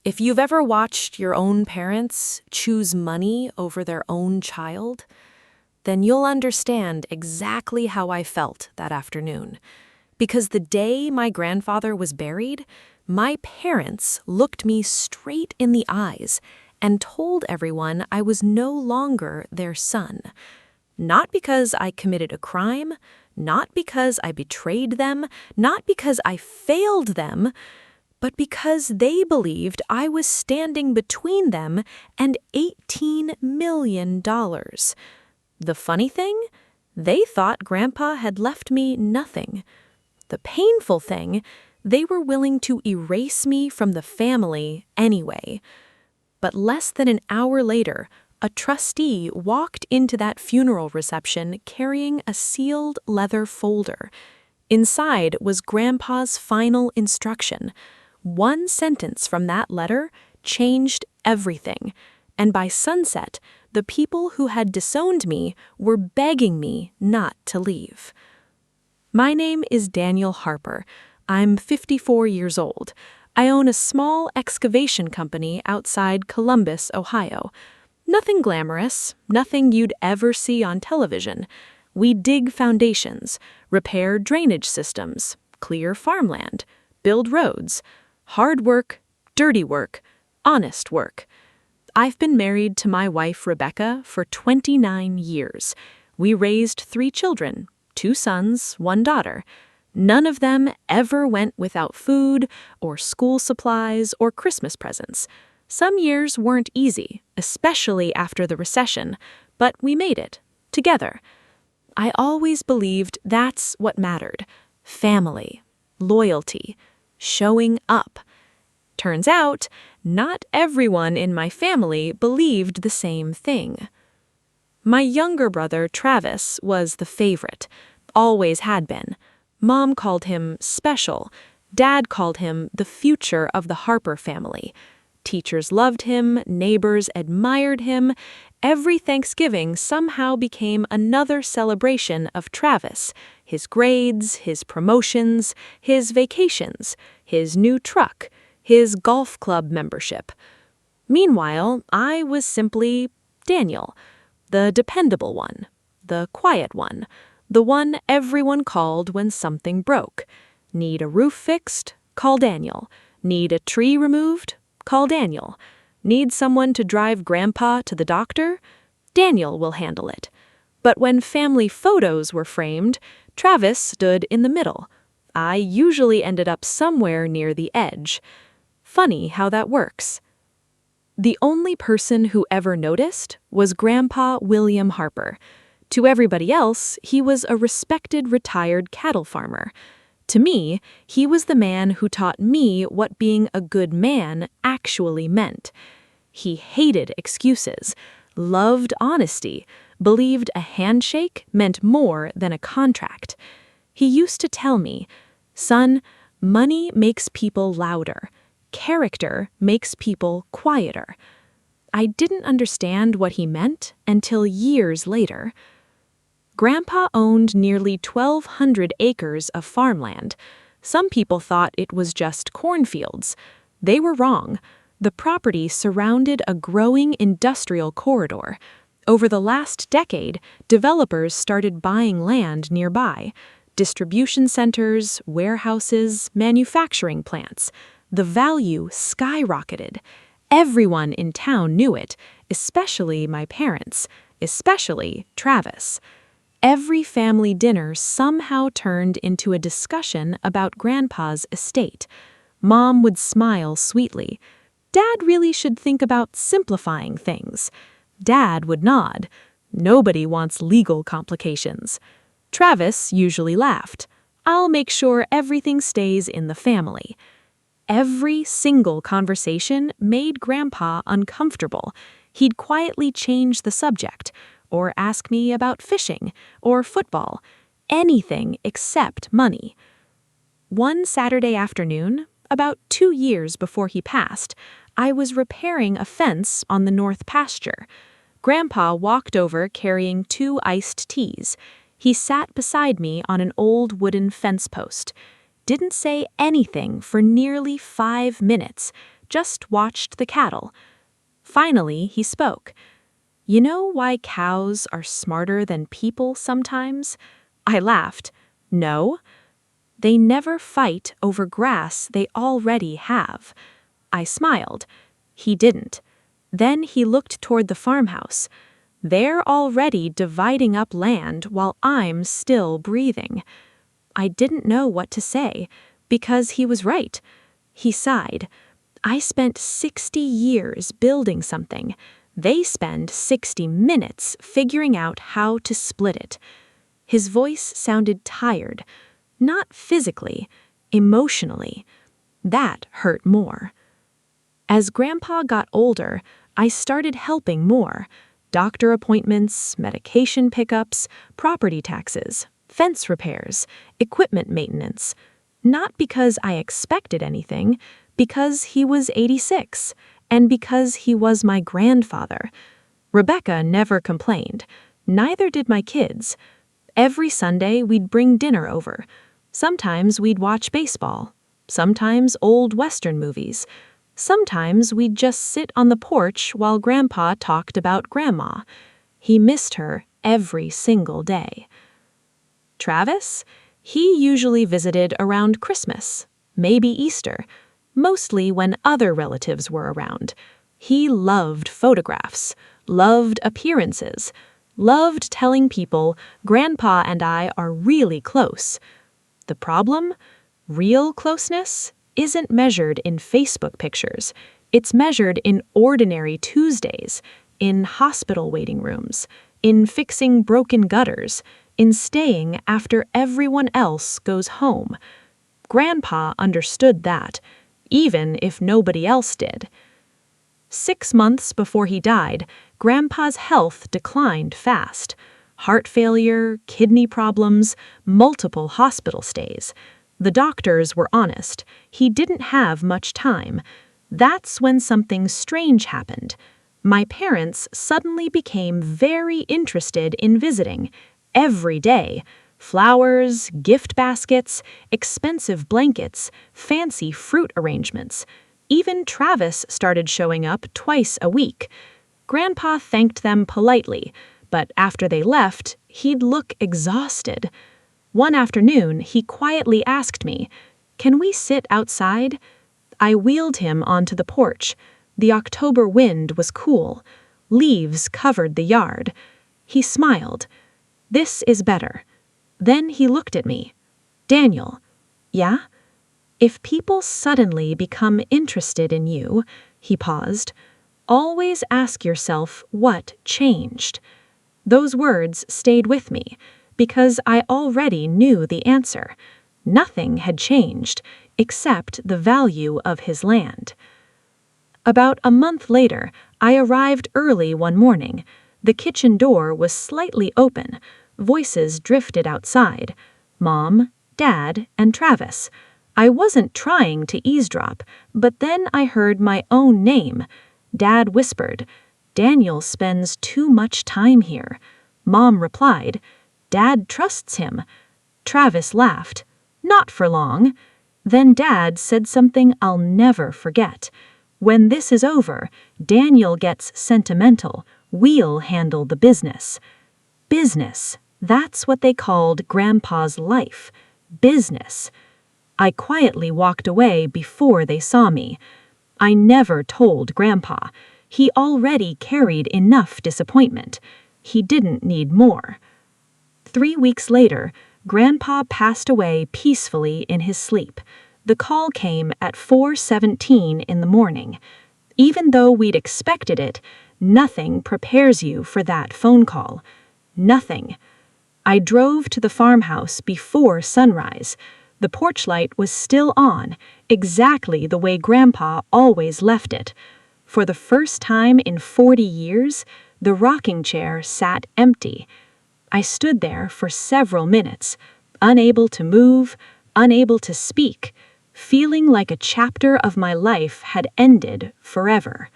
If you've ever watched your own parents choose money over their own child, then you'll understand exactly how I felt that afternoon. Because the day my grandfather was buried, my parents looked me straight in the eyes and told everyone I was no longer their son. Not because I committed a crime, not because I betrayed them, not because I failed them, but because they believed I was standing between them and $18 million. The funny thing? They thought Grandpa had left me nothing. The painful thing, they were willing to erase me from the family anyway. But less than an hour later, a trustee walked into that funeral reception carrying a sealed leather folder. Inside was Grandpa's final instruction. One sentence from that letter changed everything, and by sunset, the people who had disowned me were begging me not to leave. My name is Daniel Harper. I'm 54 years old. I own a small excavation company outside Columbus, Ohio. Nothing glamorous, nothing you'd ever see on television. We dig foundations, repair drainage systems, clear farmland, build roads. Hard work, dirty work, honest work. I've been married to my wife, Rebecca, for 29 years. We raised 3 children, 2 sons, 1 daughter. None of them ever went without food or school supplies or Christmas presents. Some years weren't easy, especially after the recession, but we made it, together. I always believed that's what mattered: family, loyalty, showing up. Turns out, not everyone in my family believed the same thing. My younger brother, Travis, was the favorite, always had been. Mom called him special. Dad called him the future of the Harper family. Teachers loved him, neighbors admired him. Every Thanksgiving somehow became another celebration of Travis, his grades, his promotions, his vacations, his new truck, his golf club membership. Meanwhile, I was simply Daniel, the dependable one, the quiet one, the one everyone called when something broke. Need a roof fixed? Call Daniel. Need a tree removed? Call Daniel. Need someone to drive Grandpa to the doctor? Daniel will handle it. But when family photos were framed, Travis stood in the middle. I usually ended up somewhere near the edge. Funny how that works. The only person who ever noticed was Grandpa William Harper. To everybody else, he was a respected retired cattle farmer. To me, he was the man who taught me what being a good man actually meant. He hated excuses, loved honesty, believed a handshake meant more than a contract. He used to tell me, "Son, money makes people louder. Character makes people quieter." I didn't understand what he meant until years later. Grandpa owned nearly 1,200 acres of farmland. Some people thought it was just cornfields. They were wrong. The property surrounded a growing industrial corridor. Over the last decade, developers started buying land nearby. Distribution centers, warehouses, manufacturing plants. The value skyrocketed. Everyone in town knew it, especially my parents, especially Travis. Every family dinner somehow turned into a discussion about Grandpa's estate. Mom would smile sweetly. Dad really should think about simplifying things. Dad would nod. Nobody wants legal complications. Travis usually laughed. I'll make sure everything stays in the family. Every single conversation made Grandpa uncomfortable. He'd quietly change the subject, or ask me about fishing, or football, anything except money. One Saturday afternoon, about 2 years before he passed, I was repairing a fence on the north pasture. Grandpa walked over carrying 2 iced teas. He sat beside me on an old wooden fence post. Didn't say anything for nearly 5 minutes. just watched the cattle. Finally, he spoke. "You know why cows are smarter than people sometimes?" I laughed. "No." "They never fight over grass they already have." I smiled. He didn't. Then he looked toward the farmhouse. "They're already dividing up land while I'm still breathing." I didn't know what to say, because he was right. He sighed. "I spent 60 years building something. They spend 60 minutes figuring out how to split it." His voice sounded tired. Not physically, emotionally. That hurt more. As Grandpa got older, I started helping more. Doctor appointments, medication pickups, property taxes, fence repairs, equipment maintenance. Not because I expected anything, because he was 86, and because he was my grandfather. Rebecca never complained. Neither did my kids. Every Sunday we'd bring dinner over. Sometimes we'd watch baseball. Sometimes old Western movies. Sometimes we'd just sit on the porch while Grandpa talked about Grandma. He missed her every single day. Travis? He usually visited around Christmas, maybe Easter, mostly when other relatives were around. He loved photographs, loved appearances, loved telling people Grandpa and I are really close. The problem? Real closeness isn't measured in Facebook pictures. It's measured in ordinary Tuesdays, in hospital waiting rooms, in fixing broken gutters, in staying after everyone else goes home. Grandpa understood that, even if nobody else did. 6 months before he died, Grandpa's health declined fast. Heart failure, kidney problems, multiple hospital stays. The doctors were honest. He didn't have much time. That's when something strange happened. My parents suddenly became very interested in visiting. Every day. Flowers, gift baskets, expensive blankets, fancy fruit arrangements. Even Travis started showing up twice a week. Grandpa thanked them politely, but after they left, he'd look exhausted. One afternoon, he quietly asked me, "Can we sit outside?" I wheeled him onto the porch. The October wind was cool. Leaves covered the yard. He smiled. "This is better." Then he looked at me. "Daniel." "Yeah?" "If people suddenly become interested in you," he paused, "always ask yourself what changed." Those words stayed with me, because I already knew the answer. Nothing had changed, except the value of his land. About a month later, I arrived early one morning. The kitchen door was slightly open. Voices drifted outside. Mom, Dad, and Travis. I wasn't trying to eavesdrop, but then I heard my own name. Dad whispered, "Daniel spends too much time here." Mom replied, "Dad trusts him." Travis laughed. "Not for long." Then Dad said something I'll never forget. "When this is over, Daniel gets sentimental. We'll handle the business." Business. That's what they called Grandpa's life. Business. I quietly walked away before they saw me. I never told Grandpa. He already carried enough disappointment. He didn't need more. 3 weeks later, Grandpa passed away peacefully in his sleep. The call came at 4:17 in the morning. Even though we'd expected it, nothing prepares you for that phone call. Nothing. I drove to the farmhouse before sunrise. The porch light was still on, exactly the way Grandpa always left it. For the first time in 40 years, the rocking chair sat empty. I stood there for several minutes, unable to move, unable to speak, feeling like a chapter of my life had ended forever.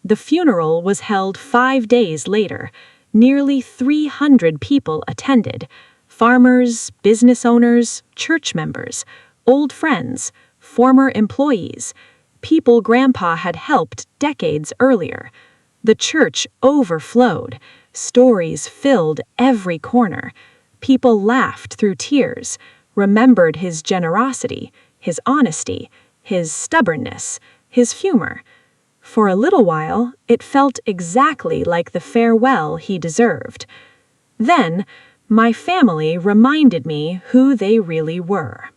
The funeral was held 5 days later. Nearly 300 people attended. Farmers, business owners, church members, old friends, former employees. people Grandpa had helped decades earlier. The church overflowed. Stories filled every corner. People laughed through tears, remembered his generosity, his honesty, his stubbornness, his humor. For a little while, it felt exactly like the farewell he deserved. Then, my family reminded me who they really were.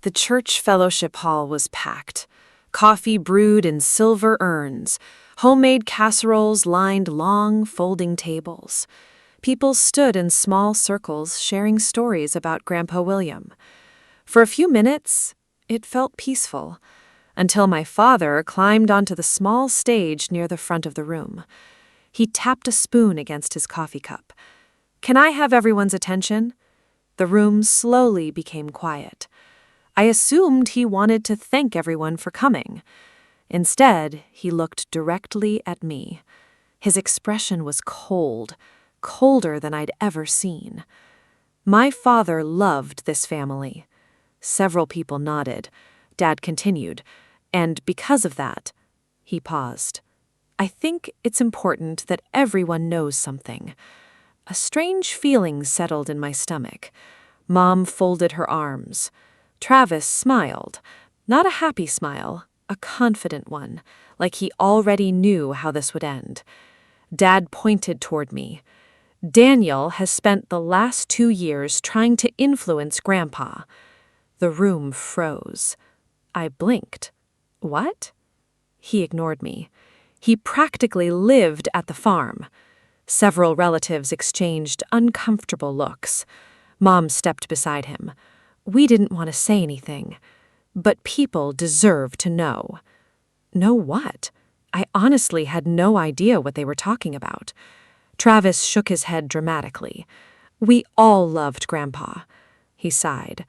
The church fellowship hall was packed. Coffee brewed in silver urns. Homemade casseroles lined long, folding tables. People stood in small circles sharing stories about Grandpa William. For a few minutes, it felt peaceful, until my father climbed onto the small stage near the front of the room. He tapped a spoon against his coffee cup. "Can I have everyone's attention?" The room slowly became quiet. I assumed he wanted to thank everyone for coming. Instead, he looked directly at me. His expression was cold, colder than I'd ever seen. My father loved this family. Several people nodded. Dad continued, and because of that, he paused. "I think it's important that everyone knows something." A strange feeling settled in my stomach. Mom folded her arms. Travis smiled. Not a happy smile, a confident one, like he already knew how this would end. Dad pointed toward me. "Daniel has spent the last 2 years trying to influence Grandpa." The room froze. I blinked. "What?" He ignored me. "He practically lived at the farm." Several relatives exchanged uncomfortable looks. Mom stepped beside him. "We didn't want to say anything, but people deserve to know." Know what? I honestly had no idea what they were talking about. Travis shook his head dramatically. "We all loved Grandpa." He sighed.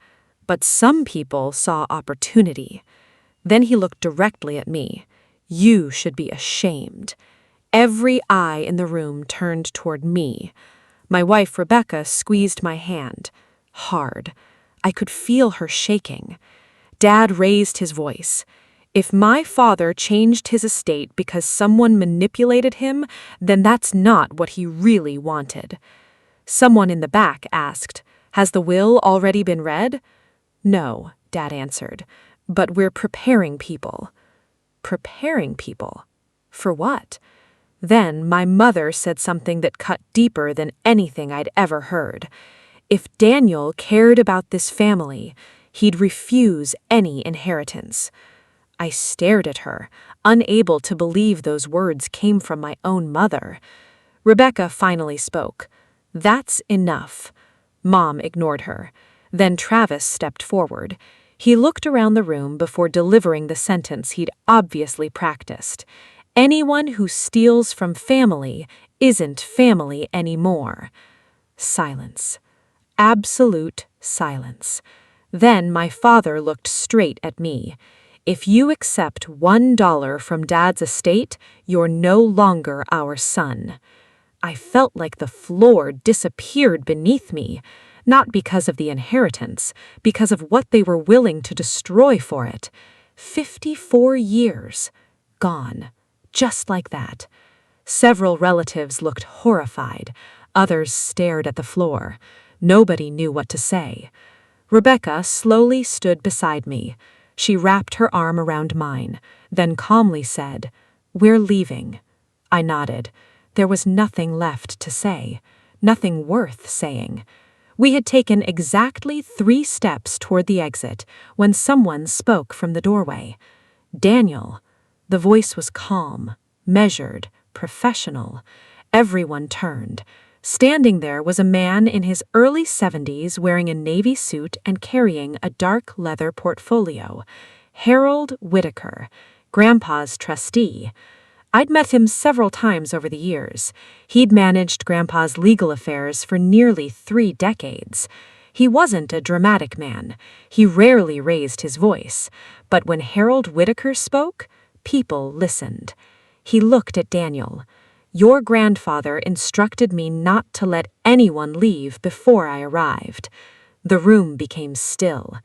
"But some people saw opportunity." Then he looked directly at me. "You should be ashamed." Every eye in the room turned toward me. My wife, Rebecca, squeezed my hand. Hard. I could feel her shaking. Dad raised his voice. "If my father changed his estate because someone manipulated him, then that's not what he really wanted." Someone in the back asked, "Has the will already been read?" "No," Dad answered, "but we're preparing people." Preparing people? For what? Then my mother said something that cut deeper than anything I'd ever heard. If Daniel cared about this family, he'd refuse any inheritance. I stared at her, unable to believe those words came from my own mother. Rebecca finally spoke. "That's enough." Mom ignored her. Then Travis stepped forward. He looked around the room before delivering the sentence he'd obviously practiced. "Anyone who steals from family isn't family anymore." Silence. Absolute silence. Then my father looked straight at me. "If you accept $1 from Dad's estate, you're no longer our son." I felt like the floor disappeared beneath me, not because of the inheritance, because of what they were willing to destroy for it. 54 years. Gone. Just like that. Several relatives looked horrified. Others stared at the floor. Nobody knew what to say. Rebecca slowly stood beside me. She wrapped her arm around mine, then calmly said, "We're leaving." I nodded. There was nothing left to say, nothing worth saying. We had taken exactly 3 steps toward the exit when someone spoke from the doorway. "Daniel." The voice was calm, measured, professional. Everyone turned. Standing there was a man in his early 70s wearing a navy suit and carrying a dark leather portfolio. Harold Whitaker, Grandpa's trustee. I'd met him several times over the years. He'd managed Grandpa's legal affairs for nearly 3 decades. He wasn't a dramatic man. He rarely raised his voice. But when Harold Whitaker spoke, people listened. He looked at Daniel. "Your grandfather instructed me not to let anyone leave before I arrived." The room became still.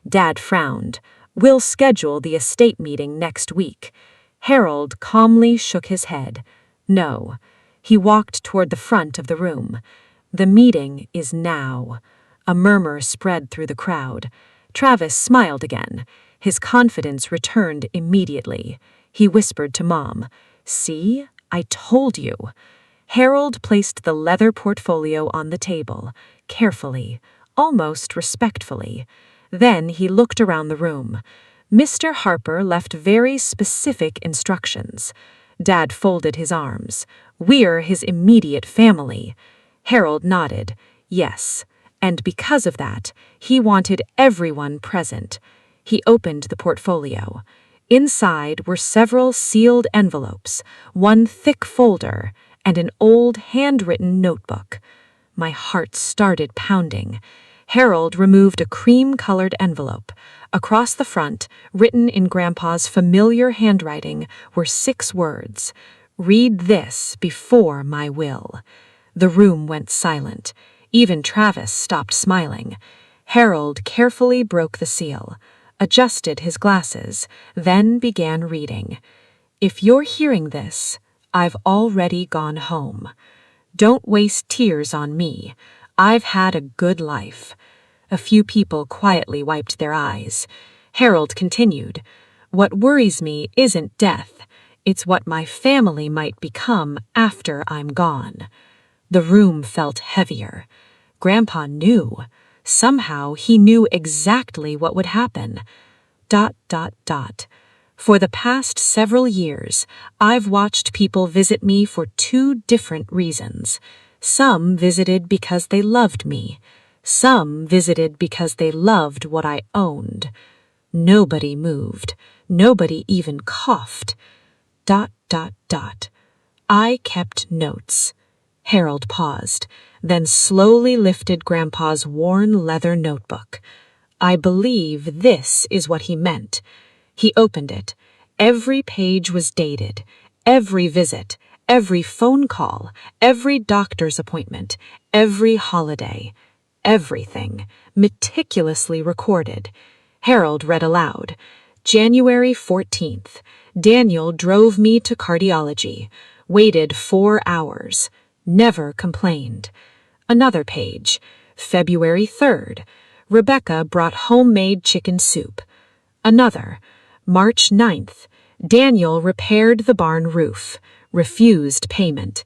Dad frowned. We'll schedule the estate meeting next week. Harold calmly shook his head. No. He walked toward the front of the room. The meeting is now. A murmur spread through the crowd. Travis smiled again. His confidence returned immediately. He whispered to Mom, "See? I told you." Harold placed the leather portfolio on the table, carefully, almost respectfully. Then he looked around the room. Mr. Harper left very specific instructions. Dad folded his arms. "We're his immediate family." Harold nodded. Yes, and because of that, he wanted everyone present. He opened the portfolio. Inside were several sealed envelopes, one thick folder, and an old handwritten notebook. My heart started pounding. Harold removed a cream-colored envelope. Across the front, written in Grandpa's familiar handwriting, were 6 words. "Read this before my will." The room went silent. Even Travis stopped smiling. Harold carefully broke the seal, adjusted his glasses, then began reading. "If you're hearing this, I've already gone home. Don't waste tears on me. I've had a good life." A few people quietly wiped their eyes. Harold continued, "What worries me isn't death. It's what my family might become after I'm gone." The room felt heavier. Grandpa knew. Somehow he knew exactly what would happen. ... For the past several years, I've watched people visit me for 2 different reasons. Some visited because they loved me. Some visited because they loved what I owned. Nobody moved. Nobody even coughed. ... I kept notes. Harold paused, then slowly lifted Grandpa's worn leather notebook. I believe this is what he meant. He opened it. Every page was dated. Every visit, every phone call, every doctor's appointment, every holiday. Everything, meticulously recorded. Harold read aloud. January 14th. Daniel drove me to cardiology. Waited 4 hours. Never complained. Another page. February 3rd. Rebecca brought homemade chicken soup. Another. March 9th. Daniel repaired the barn roof. Refused payment.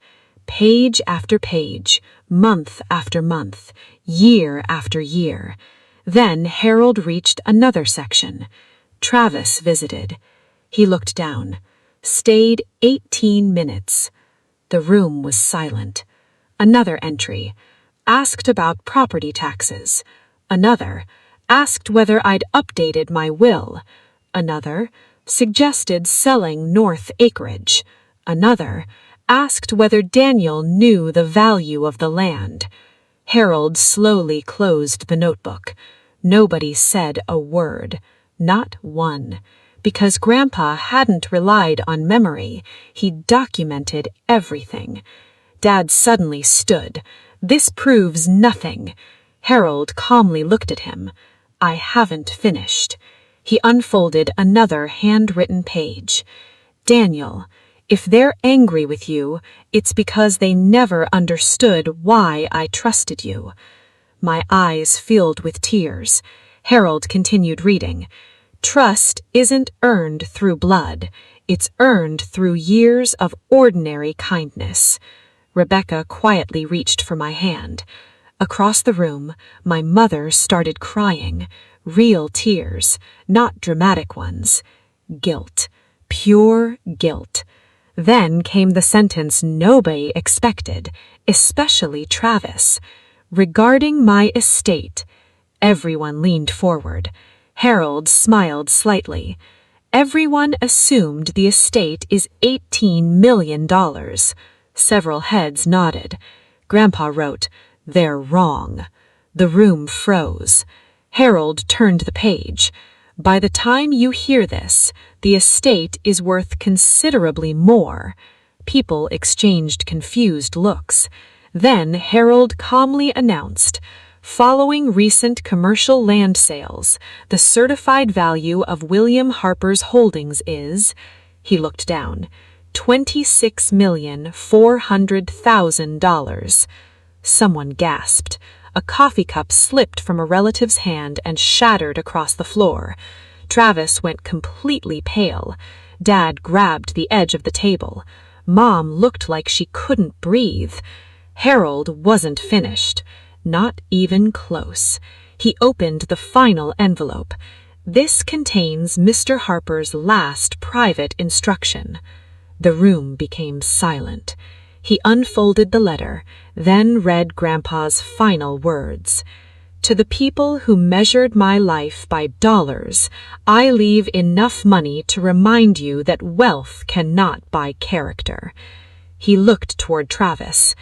Page after page. Month after month. Year after year. Then Harold reached another section. Travis visited. He looked down. Stayed 18 minutes. The room was silent. Another entry. Asked about property taxes. Another. Asked whether I'd updated my will. Another. Suggested selling North acreage. Another. Asked whether Daniel knew the value of the land. Harold slowly closed the notebook. Nobody said a word. Not one. Because Grandpa hadn't relied on memory, he documented everything. Dad suddenly stood. "This proves nothing." Harold calmly looked at him. "I haven't finished." He unfolded another handwritten page. "Daniel, if they're angry with you, it's because they never understood why I trusted you." My eyes filled with tears. Harold continued reading. "Trust isn't earned through blood. It's earned through years of ordinary kindness." Rebecca quietly reached for my hand. Across the room, my mother started crying. Real tears, not dramatic ones. Guilt. Pure guilt. Then came the sentence nobody expected, especially Travis. "Regarding my estate." Everyone leaned forward. Harold smiled slightly. "Everyone assumed the estate is $18 million. Several heads nodded. Grandpa wrote, "They're wrong." The room froze. Harold turned the page. "By the time you hear this, the estate is worth considerably more." People exchanged confused looks. Then Harold calmly announced, Following recent commercial land sales, the certified value of William Harper's holdings is, he looked down, $26,400,000. Someone gasped. A coffee cup slipped from a relative's hand and shattered across the floor. Travis went completely pale. Dad grabbed the edge of the table. Mom looked like she couldn't breathe. Harold wasn't finished. Not even close. He opened the final envelope. This contains Mr. Harper's last private instruction. The room became silent. He unfolded the letter, then read Grandpa's final words. To the people who measured my life by dollars, I leave enough money to remind you that wealth cannot buy character. He looked toward Travis.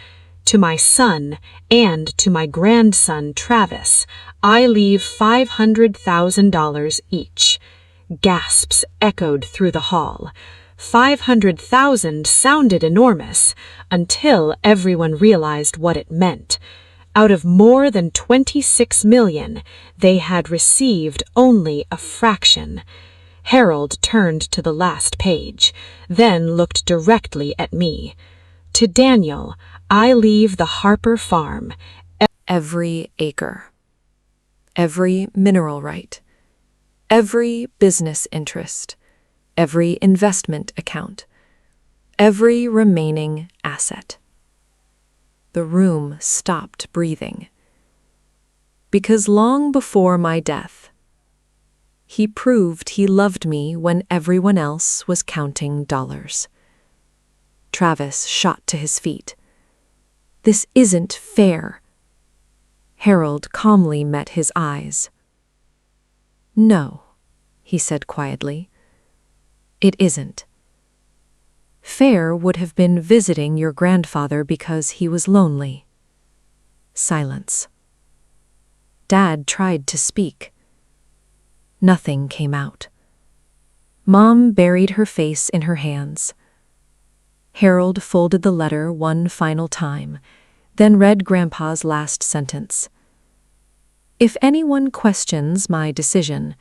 To my son and to my grandson Travis, I leave $500,000 each. Gasps echoed through the hall. 500,000 sounded enormous until everyone realized what it meant. Out of more than 26 million, they had received only a fraction. Harold turned to the last page, then looked directly at me. To Daniel, I leave the Harper farm. Every acre, every mineral right, every business interest, every investment account, every remaining asset. The room stopped breathing. Because long before my death, he proved he loved me when everyone else was counting dollars. Travis shot to his feet. This isn't fair. Harold calmly met his eyes. No, he said quietly. It isn't. Fair would have been visiting your grandfather because he was lonely. Silence. Dad tried to speak. Nothing came out. Mom buried her face in her hands. Harold folded the letter one final time, then read Grandpa's last sentence. If anyone questions my decision,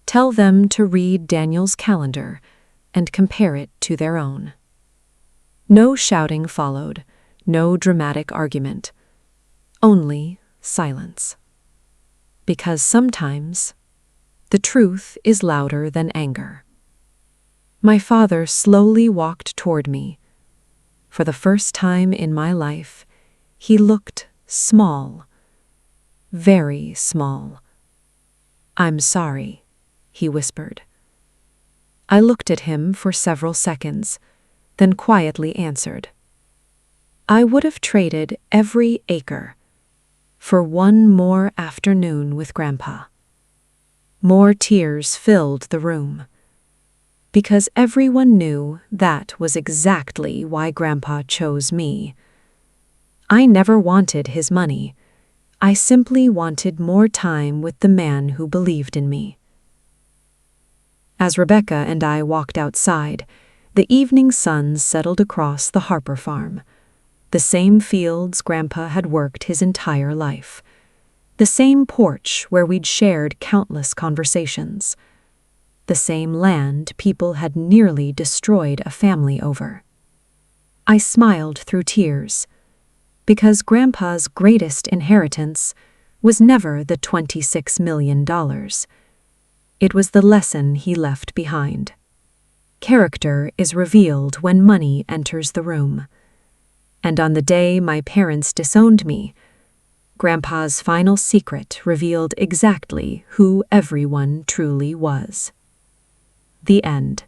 tell them to read Daniel's calendar and compare it to their own. No shouting followed, no dramatic argument. Only silence. Because sometimes the truth is louder than anger. My father slowly walked toward me. For the first time in my life, he looked small. Very small. I'm sorry, he whispered. I looked at him for several seconds, then quietly answered. I would have traded every acre for one more afternoon with Grandpa. More tears filled the room, because everyone knew that was exactly why Grandpa chose me. I never wanted his money. I simply wanted more time with the man who believed in me. As Rebecca and I walked outside, the evening sun settled across the Harper farm. The same fields Grandpa had worked his entire life. The same porch where we'd shared countless conversations. The same land people had nearly destroyed a family over. I smiled through tears, because Grandpa's greatest inheritance was never the $26 million. It was the lesson he left behind. Character is revealed when money enters the room. And on the day my parents disowned me, Grandpa's final secret revealed exactly who everyone truly was. The end.